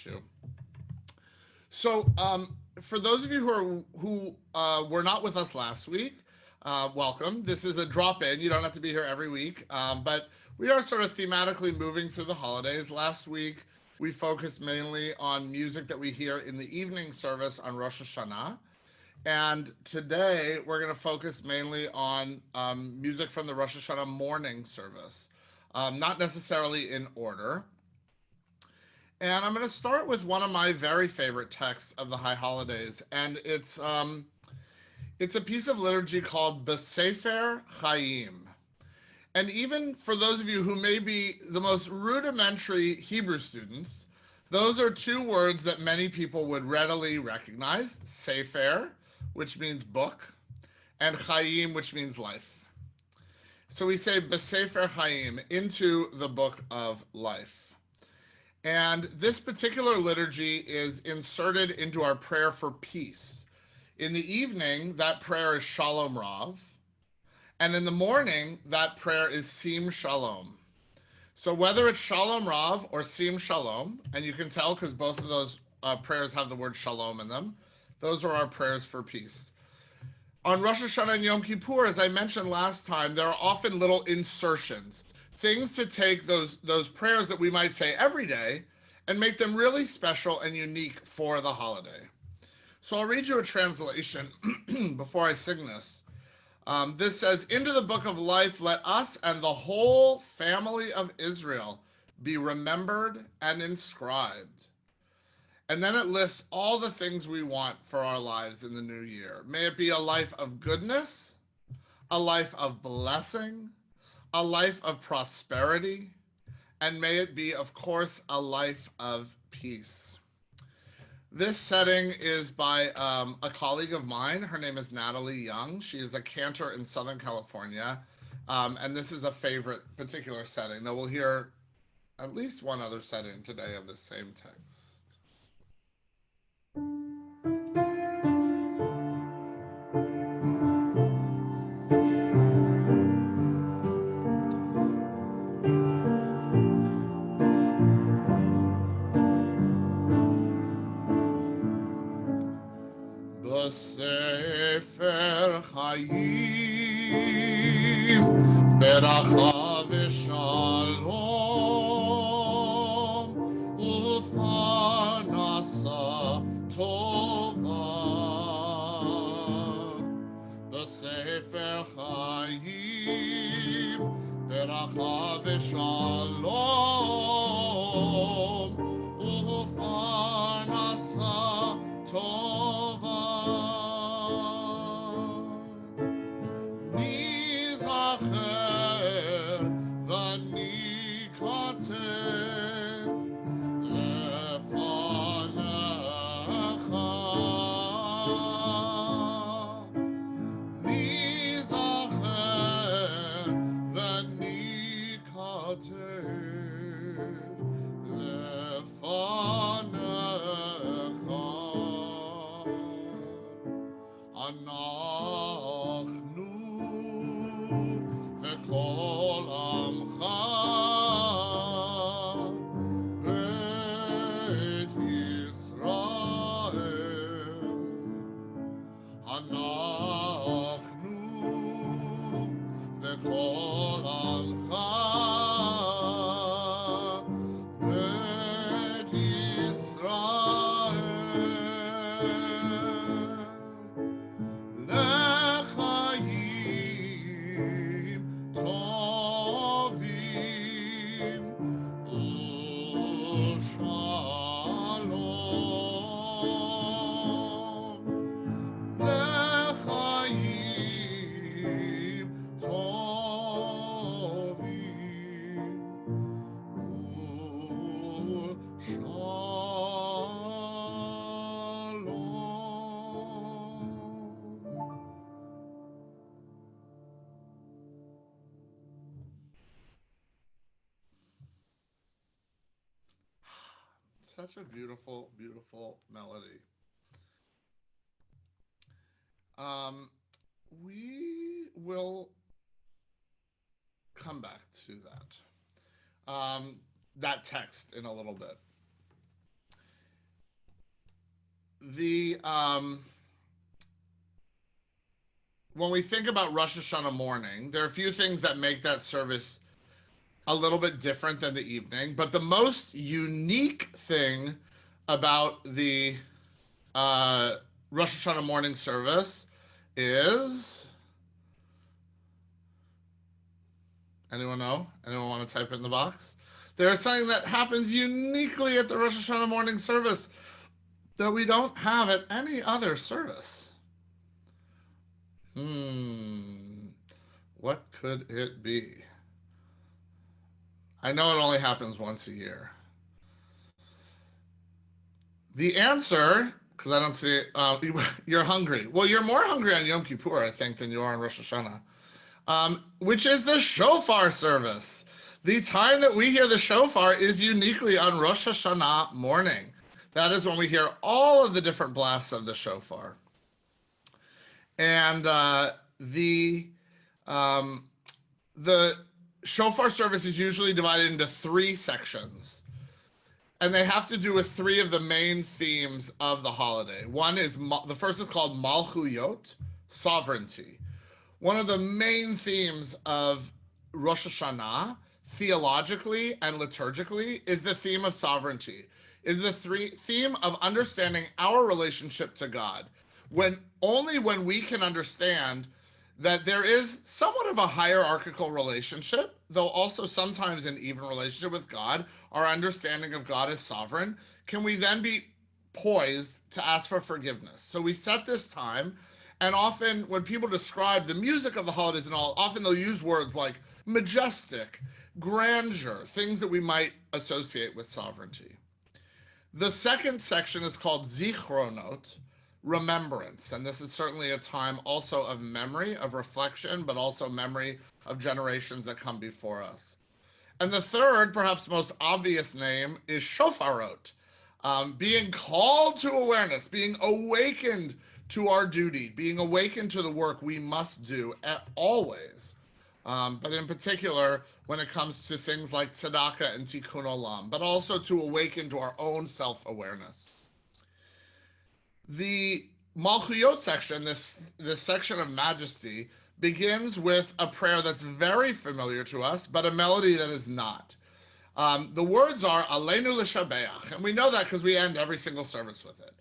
you. For those of you who were not with us last week, welcome. This is a drop-in. You don't have to be here every week, but we are sort of thematically moving through the holidays. Last week, we focused mainly on music that we hear in the evening service on Rosh Hashanah. And today, we're going to focus mainly on music from the Rosh Hashanah morning service, not necessarily in order. And I'm going to start with one of my very favorite texts of the High Holidays, and it's a piece of liturgy called B'Sefer Chaim. And even for those of you who may be the most rudimentary Hebrew students, those are two words that many people would readily recognize: Sefer, which means book, and Chaim, which means life. So we say B'Sefer Chaim, into the book of life. And this particular liturgy is inserted into our prayer for peace. In the evening, that prayer is Shalom Rav. And in the morning, that prayer is Sim Shalom. So whether it's Shalom Rav or Sim Shalom, and you can tell because both of those prayers have the word Shalom in them, those are our prayers for peace. On Rosh Hashanah and Yom Kippur, as I mentioned last time, there are often little insertions, things to take those prayers that we might say every day and make them really special and unique for the holiday. So I'll read you a translation before I sing this. This says, "Into the book of life, let us and the whole family of Israel be remembered and inscribed." And then it lists all the things we want for our lives in the new year. May it be a life of goodness, a life of blessing, a life of prosperity, and may it be, of course, a life of peace. This setting is by a colleague of mine. Her name is Natalie Young. She is a cantor in Southern California, and this is a favorite particular setting, though we'll hear at least one other setting today of the same text. B'Sefer Chaim, beracha v'shalom, u'fanasa tova. B'Sefer Chaim, beracha v'shalom, u'fanasa tova. Such a beautiful, beautiful melody. We will come back to that text in a little bit. when we think about Rosh Hashanah morning, there are a few things that make that service a little bit different than the evening. But the most unique thing about the Rosh Hashanah morning service is, anyone know? Anyone want to type it in the box? There's something that happens uniquely at the Rosh Hashanah morning service that we don't have at any other service. What could it be? I know it only happens once a year. The answer, because I don't see it, you're hungry. Well, you're more hungry on Yom Kippur, I think, than you are on Rosh Hashanah, which is the shofar service. The time that we hear the shofar is uniquely on Rosh Hashanah morning. That is when we hear all of the different blasts of the shofar. And the shofar service is usually divided into 3 sections. And they have to do with 3 of the main themes of the holiday. One is, the first is called Malchuyot, sovereignty. One of the main themes of Rosh Hashanah, theologically and liturgically, is the theme of sovereignty, is the theme of understanding our relationship to God. Only when we can understand that there is somewhat of a hierarchical relationship, though also sometimes an even relationship with God, our understanding of God as sovereign, can we then be poised to ask for forgiveness. So we set this time, and often when people describe the music of the holidays and all, often they'll use words like majestic, grandeur, things that we might associate with sovereignty. The second section is called Zichronot, remembrance. And this is certainly a time also of memory, of reflection, but also memory of generations that come before us. And the third, perhaps most obvious name is Shofarot, being called to awareness, being awakened to our duty, being awakened to the work we must do always. But in particular, when it comes to things like tzedakah and tikkun olam, but also to awaken to our own self-awareness. The Malchuyot section, this section of majesty, begins with a prayer that's very familiar to us, but a melody that is not. The words are Aleinu l'shabeach, and we know that because we end every single service with it.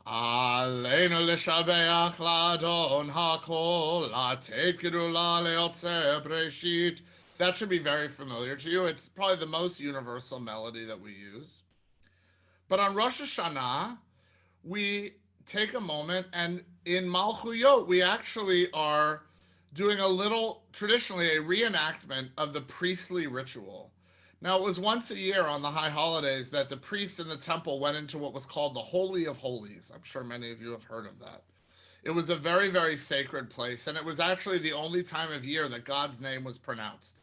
Aleinu l'shabeach la'adon ha'kol la'atei kirula le'otzeh breshit. That should be very familiar to you. It's probably the most universal melody that we use. But on Rosh Hashanah, we take a moment, and in Malchuyot, we actually are doing traditionally a reenactment of the priestly ritual. Now, it was once a year on the high holidays that the priests in the temple went into what was called the Holy of Holies. I'm sure many of you have heard of that. It was a very, very sacred place, and it was actually the only time of year that God's name was pronounced.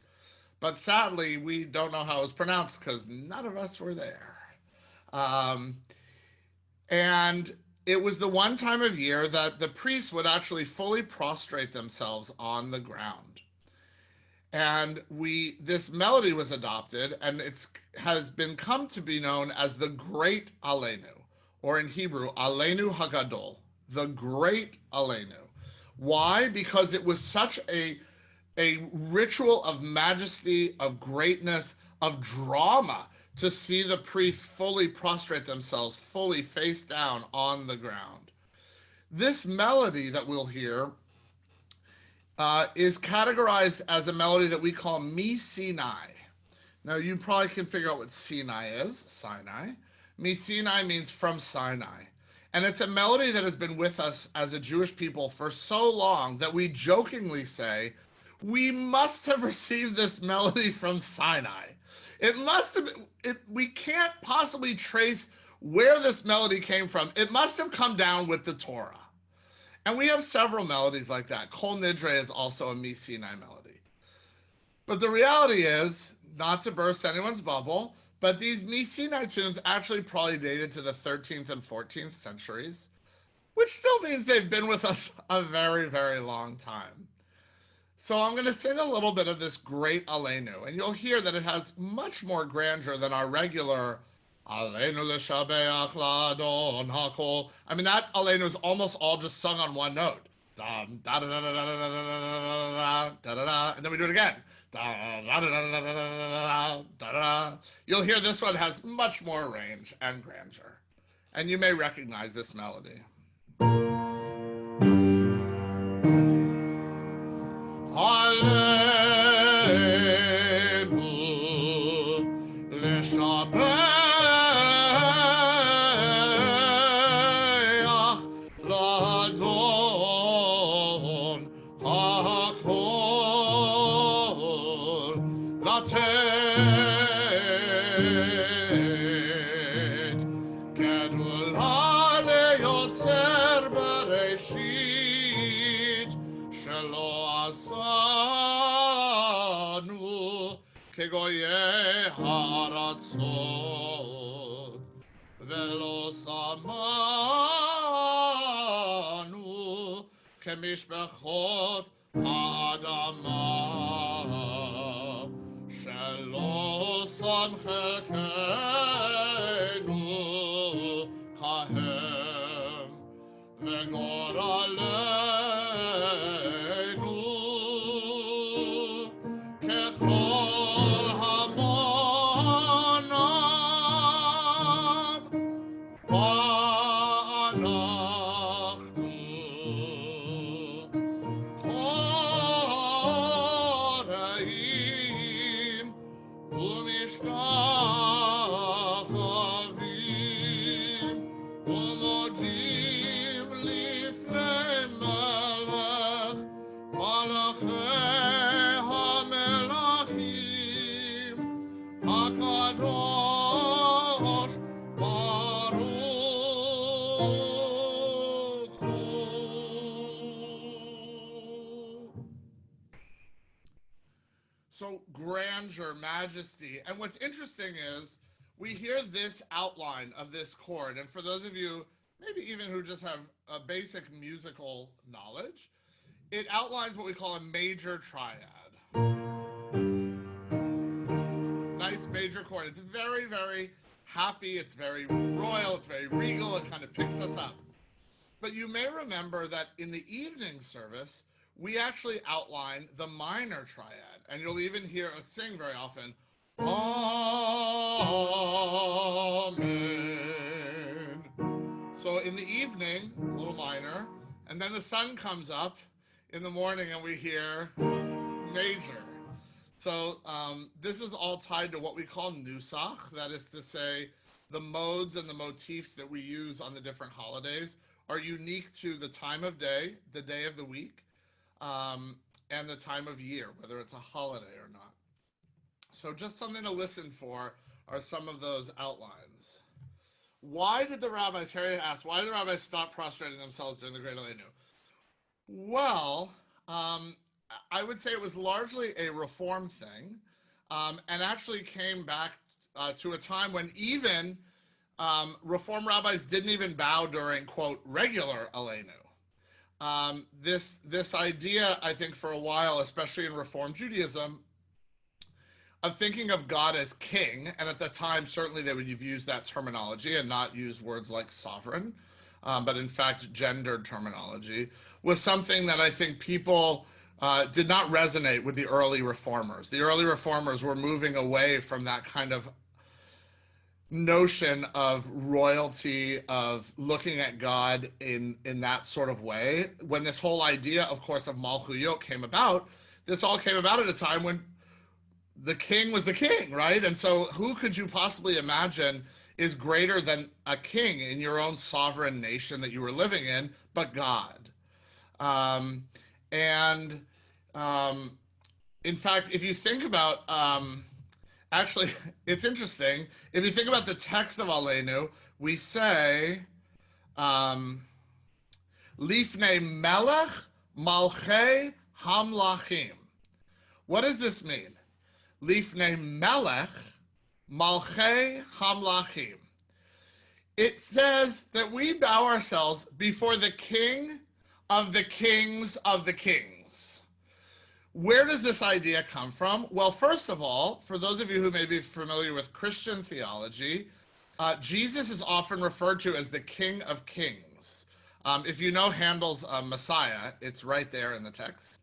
But sadly, we don't know how it was pronounced because none of us were there. And it was the one time of year that the priests would actually fully prostrate themselves on the ground. And this melody was adopted, and it has come to be known as the Great Aleinu, or in Hebrew, Aleinu Hagadol, the Great Aleinu. Why? Because it was such a ritual of majesty, of greatness, of drama, to see the priests fully prostrate themselves, fully face down on the ground. This melody that we'll hear is categorized as a melody that we call Mi Sinai. Now, you probably can figure out what Sinai is, Sinai. Mi Sinai means from Sinai. And it's a melody that has been with us as a Jewish people for so long that we jokingly say, we must have received this melody from Sinai. It must have been, we can't possibly trace where this melody came from. It must have come down with the Torah. And we have several melodies like that. Kol Nidre is also a Mi Sinai melody. But the reality is, not to burst anyone's bubble, but these Mi Sinai tunes actually probably dated to the 13th and 14th centuries, which still means they've been with us a very, very long time. So I'm going to sing a little bit of this Great Aleinu, and you'll hear that it has much more grandeur than our regular Aleinu l'shabeach ladon hakol. I mean, that Aleinu is almost all just sung on one note. Da da da da da da da da da da da, and then we do it again. Da da da da da da da da. You'll hear this one has much more range and grandeur, and you may recognize this melody. Aleinu l'shabeach ladon hakol latet gedula leyotzer bereshit shelo asanu kegoye haratzot velo samanu kemishbechot ha'adama shelo sam chelkenu kahem vegoralenu kechol hamonam va'anachnu koreim umishtachavim umodim lifnei melech malachei hamelachim hakadosh baruch hu. So grandeur, majesty. And what's interesting is we hear this outline of this chord. And for those of you, maybe even who just have a basic musical knowledge, it outlines what we call a major triad. Nice major chord. It's very, very happy. It's very royal. It's very regal. It kind of picks us up. But you may remember that in the evening service, we actually outline the minor triad. And you'll even hear us sing very often, Amen. So in the evening, a little minor, and then the sun comes up in the morning and we hear major. So this is all tied to what we call nusach, that is to say, the modes and the motifs that we use on the different holidays are unique to the time of day, the day of the week, and the time of year, whether it's a holiday or not. So just something to listen for are some of those outlines. Why did the rabbis, Harry asked, why did the rabbis stop prostrating themselves during the Great Elenu? Well, I would say it was largely a reform thing, and actually came back to a time when even reform rabbis didn't even bow during, quote, regular Elenu. This idea, I think, for a while, especially in Reform Judaism, of thinking of God as king, and at the time, certainly they would have used that terminology and not use words like sovereign, but in fact, gendered terminology, was something that I think people did not resonate with the early reformers. The early reformers were moving away from that kind of notion of royalty, of looking at God in that sort of way. When this whole idea, of course, of Malchuyot came about, this all came about at a time when the king was the king, right? And so who could you possibly imagine is greater than a king in your own sovereign nation that you were living in, but God? In fact, if you think about, actually, it's interesting. If you think about the text of Aleinu, we say, Lifnei melech malchei hamlachim. What does this mean? Lifnei melech malchei hamlachim. It says that we bow ourselves before the king of the kings of the kings. Where does this idea come from? Well, first of all, for those of you who may be familiar with Christian theology, Jesus is often referred to as the King of Kings. If you know Handel's Messiah, it's right there in the text.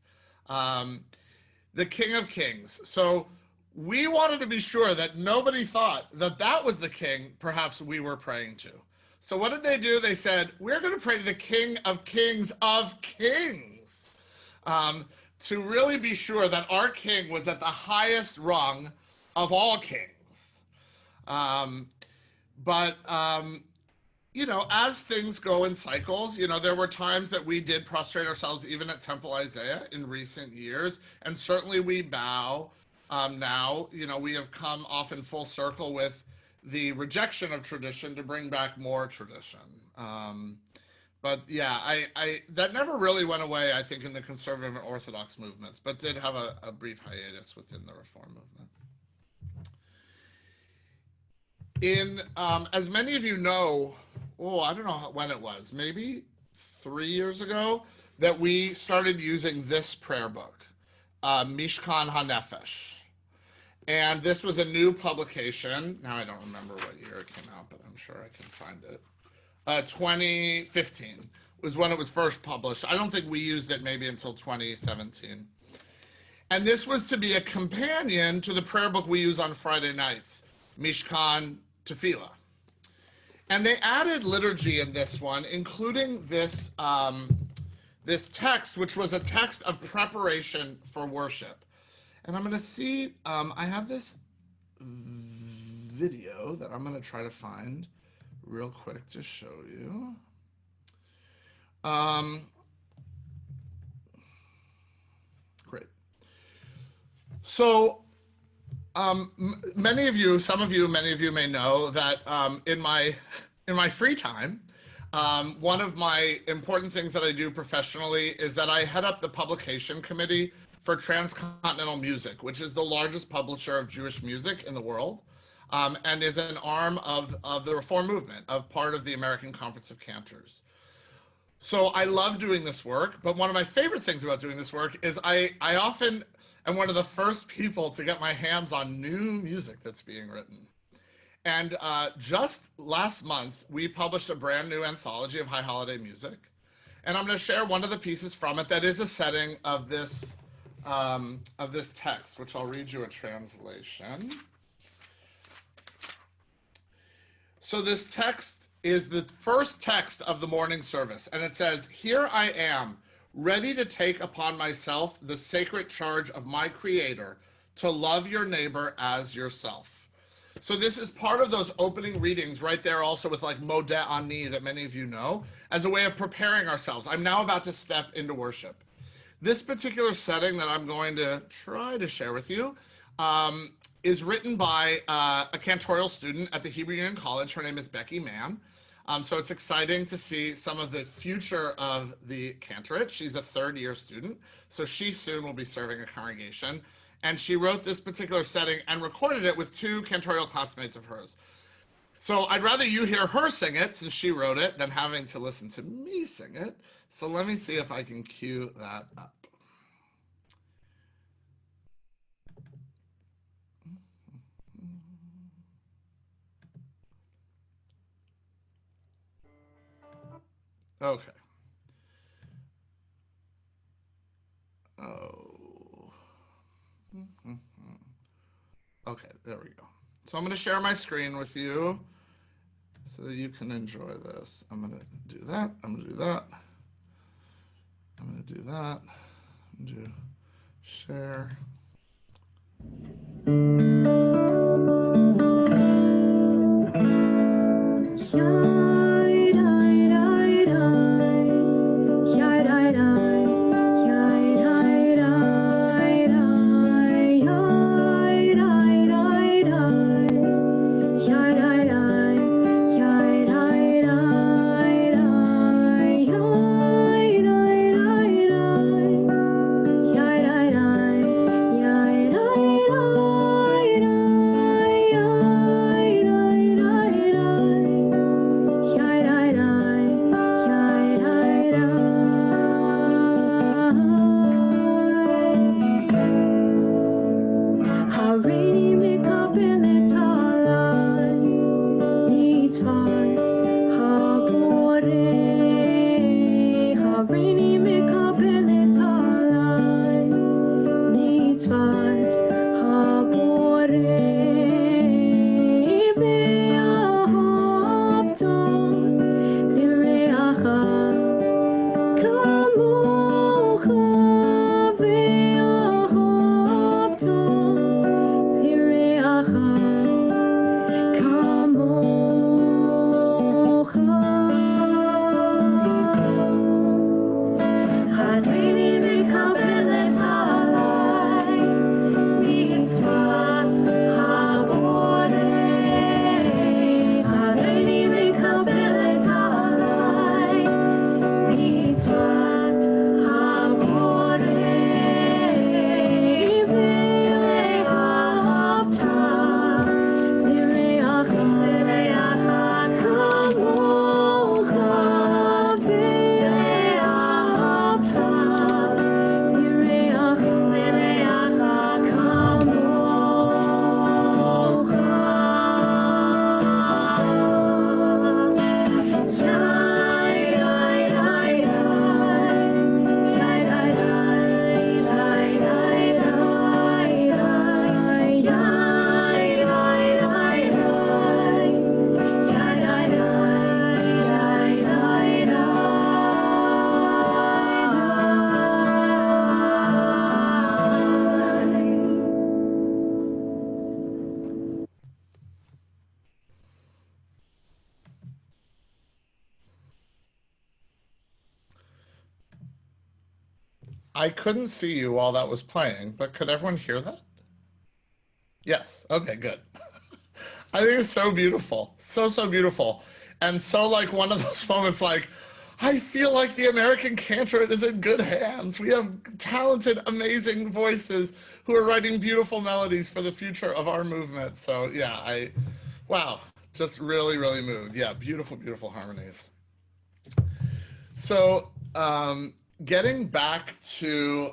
The King of Kings. So we wanted to be sure that nobody thought that that was the king perhaps we were praying to. So what did they do? They said, we're going to pray to the King of Kings of Kings, to really be sure that our king was at the highest rung of all kings. You know, as things go in cycles, you know, there were times that we did prostrate ourselves even at Temple Isaiah in recent years, and certainly we bow now. You know, we have come often full circle with the rejection of tradition to bring back more tradition. But yeah, I that never really went away, I think, in the conservative and Orthodox movements, but did have a brief hiatus within the Reform movement. As many of you know, I don't know when it was, maybe 3 years ago, that we started using this prayer book, Mishkan HaNefesh. And this was a new publication. Now I don't remember what year it came out, but I'm sure I can find it. 2015 was when it was first published. I don't think we used it maybe until 2017. And this was to be a companion to the prayer book we use on Friday nights, Mishkan Tefillah. And they added liturgy in this one, including this, this text, which was a text of preparation for worship. And I'm going to see, I have this video that I'm going to try to find real quick to show you. Great. So, many of you may know that in my free time, one of my important things that I do professionally is that I head up the publication committee for Transcontinental Music, which is the largest publisher of Jewish music in the world, and is an arm of the Reform movement, of part of the American Conference of Cantors. So I love doing this work, but one of my favorite things about doing this work is I often am one of the first people to get my hands on new music that's being written. And just last month, we published a brand new anthology of high holiday music. And I'm going to share one of the pieces from it that is a setting of this text, which I'll read you a translation. So this text is the first text of the morning service, and it says, "Here I am, ready to take upon myself the sacred charge of my Creator, to love your neighbor as yourself." So this is part of those opening readings right there, also with like Modeh Ani that many of you know, as a way of preparing ourselves. I'm now about to step into worship. This particular setting that I'm going to try to share with you is written by a cantorial student at the Hebrew Union College. Her name is Becky Mann. So it's exciting to see some of the future of the cantorate. She's a third-year student, so she soon will be serving a congregation. And she wrote this particular setting and recorded it with two cantorial classmates of hers. So I'd rather you hear her sing it, since she wrote it, than having to listen to me sing it. So let me see if I can cue that up. Okay. Oh. Okay, there we go. So I'm going to share my screen with you so that you can enjoy this. I'm going to do that. I'm going to do that. I'm going to do that. I'm going to do share. I couldn't see you while that was playing, but could everyone hear that? Yes. Okay, good. I think it's so beautiful. So, so beautiful. And so, like, one of those moments, like, I feel like the American Cantorate is in good hands. We have talented, amazing voices who are writing beautiful melodies for the future of our movement. So, yeah, wow, just really, really moved. Yeah, beautiful, beautiful harmonies. So, getting back to,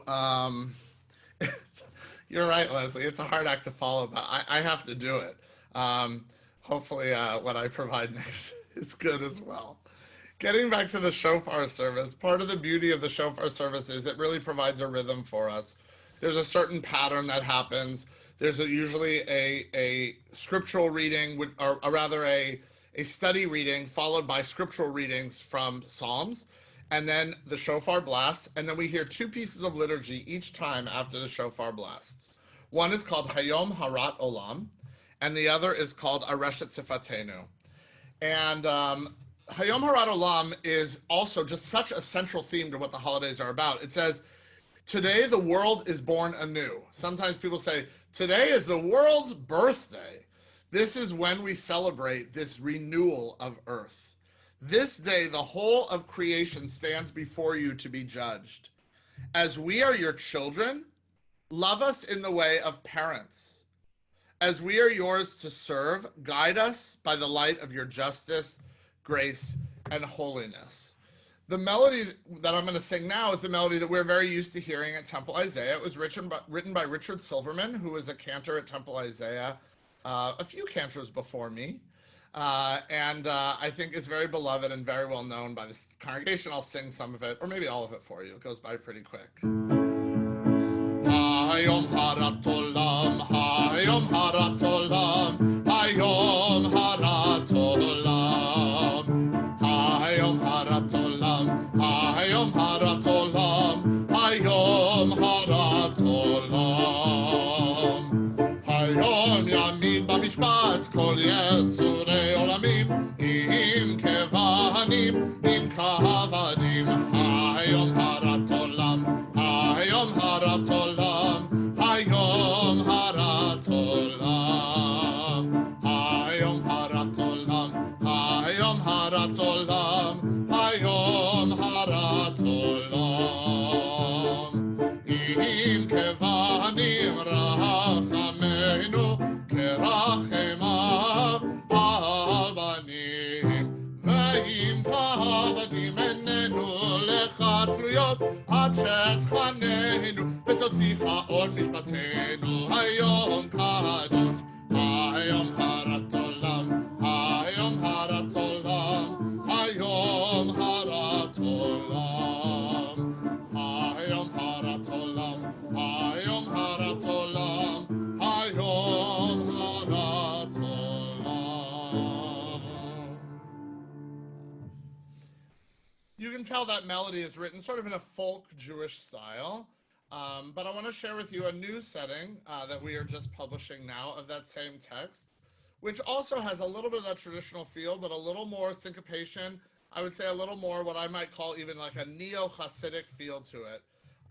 you're right, Leslie. It's a hard act to follow, but I have to do it. Um, Hopefully, what I provide next is good as well. Getting back to the shofar service, part of the beauty of the shofar service is it really provides a rhythm for us. There's a certain pattern that happens. There's usually a scriptural reading, or rather a study reading, followed by scriptural readings from Psalms, and then the shofar blasts, and then we hear two pieces of liturgy each time after the shofar blasts. One is called Hayom Harat Olam, and the other is called Areshet Sifatenu. And Hayom Harat Olam is also just such a central theme to what the holidays are about. It says, today the world is born anew. Sometimes people say, today is the world's birthday. This is when we celebrate this renewal of earth. This day, the whole of creation stands before you to be judged. As we are your children, love us in the way of parents. As we are yours to serve, guide us by the light of your justice, grace, and holiness. The melody that I'm going to sing now is the melody that we're very used to hearing at Temple Isaiah. It was written by Richard Silverman, who was a cantor at Temple Isaiah a few cantors before me. And I think it's very beloved and very well known by the congregation. I'll sing some of it, or maybe all of it for you. It goes by pretty quick. Hayom Harat Olam, Hayom Harat Olam, Hayom Harat Olam, Hayom Harat Olam, Hayom Harat Olam, Hayom Harat Olam, Hayom Yamid Bamishpat Kol Yetzurei Olamim, Im Kevanim, Im Kavadim, Hayom Harat Olam, Hayom Harat Olam, Hayom Harat Olam, Hayom Harat Olam, Hayom Harat Olam, Hayom Harat Olam, Im Kevanim Rachamenu Kerachema Abanim, Ve'im Kavadim Enenu Lecha Tluyot עד שתחננו ותוציך אור משפטנו היום קדוש היום הרת עולם היום הרת עולם היום הרת עולם היום הרת עולם היום הרת עולם היום הרת עולם. You can tell that melody is written sort of in a folk Jewish style, but I want to share with you a new setting that we are just publishing now of that same text, which also has a little bit of that traditional feel, but a little more syncopation. I would say a little more what I might call even like a neo-Hasidic feel to it.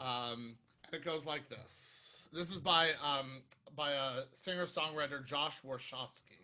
And it goes like this. This is by a singer-songwriter, Josh Warshawski.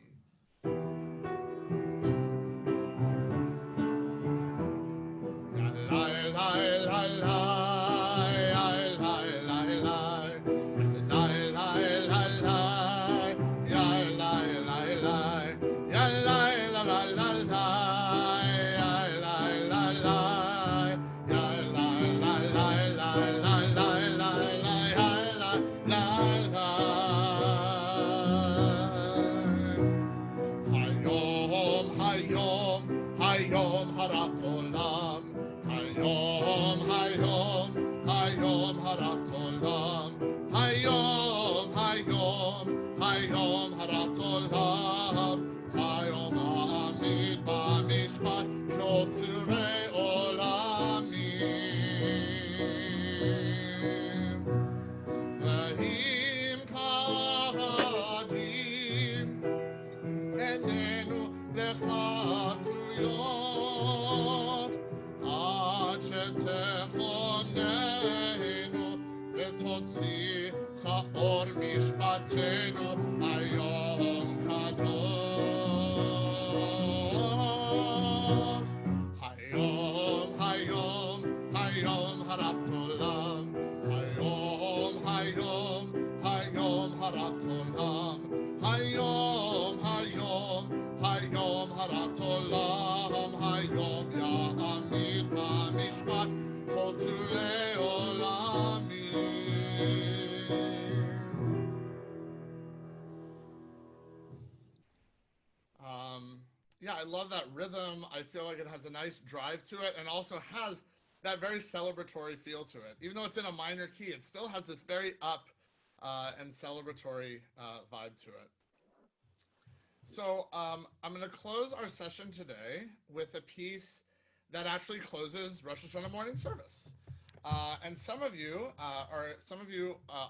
עד שתכוננו הוציא האור משפטנו היום קדוש. היום, היום, היום הרת עולם, היום, היום, היום הרת עולם, היום, היום, היום הרת עולם, היום יעמיד במשפט כל צורי עולמים. Yeah, I love that rhythm. I feel like it has a nice drive to it and also has that very celebratory feel to it. Even though it's in a minor key, it still has this very up and celebratory vibe to it. So I'm going to close our session today with a piece that actually closes Rosh Hashanah morning service. And some of you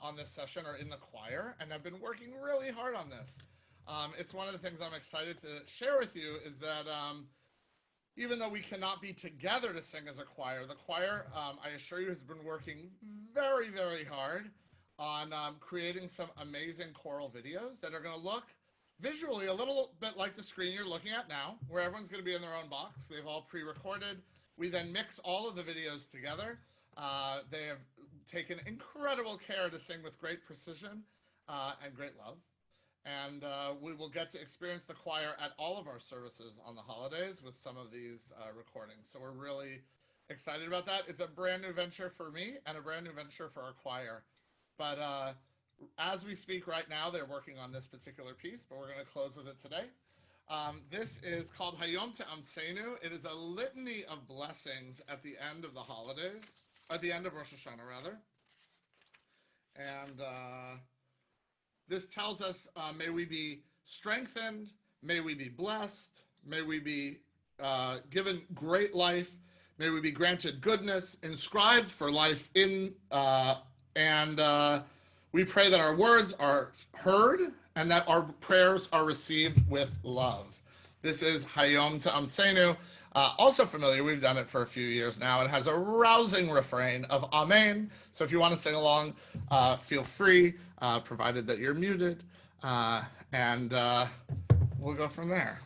on this session are in the choir and have been working really hard on this. It's one of the things I'm excited to share with you is that even though we cannot be together to sing as a choir, the choir, I assure you, has been working very, very hard on creating some amazing choral videos that are going to look visually a little bit like the screen you're looking at now, where everyone's going to be in their own box. They've all pre-recorded. We then mix all of the videos together. They have taken incredible care to sing with great precision and great love. And we will get to experience the choir at all of our services on the holidays with some of these recordings. So we're really excited about that. It's a brand new venture for me and a brand new venture for our choir. But as we speak right now, they're working on this particular piece, but we're going to close with it today. This is called Hayom Te'amseinu. It is a litany of blessings at the end of the holidays, at the end of Rosh Hashanah, rather. And this tells us, may we be strengthened, may we be blessed, may we be given great life, may we be granted goodness, inscribed for life in, and we pray that our words are heard and that our prayers are received with love. This is Hayom Te'amseinu. Also familiar, we've done it for a few years now. It has a rousing refrain of Amen. So if you want to sing along, feel free, provided that you're muted. And we'll go from there.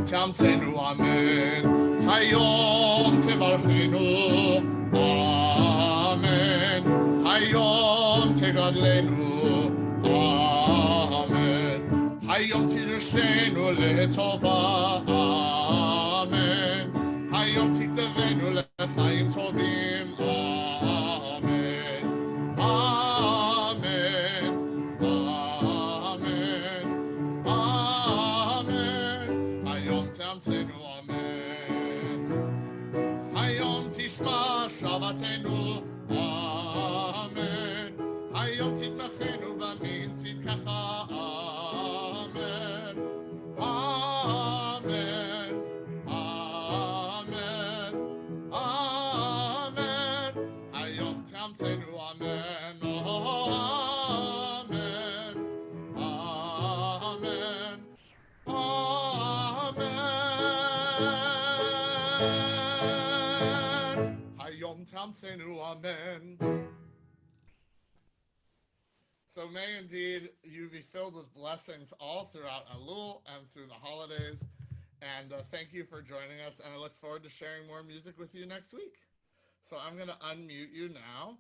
Te'amseinu, amen. Hayom tevarchenu, amen. Hayom tegadlenu, amen. Hayom tidrashenu letova, amen. Hayom tiktavenu lechaim tovim, amen. Amen. Amen. Amen. Hayom Te'amseinu, amen. Hayom tishma shavatenu, amen. Hayom titnachenu b'min tzidkacha, amen. Amen. Amen. Amen. Hayom Te'amseinu, amen. Oh, amen. Amen. Amen. Hayom Te'amseinu, amen. So may indeed you be filled with blessings all throughout Elul and through the holidays. And thank you for joining us. And I look forward to sharing more music with you next week. So I'm going to unmute you now.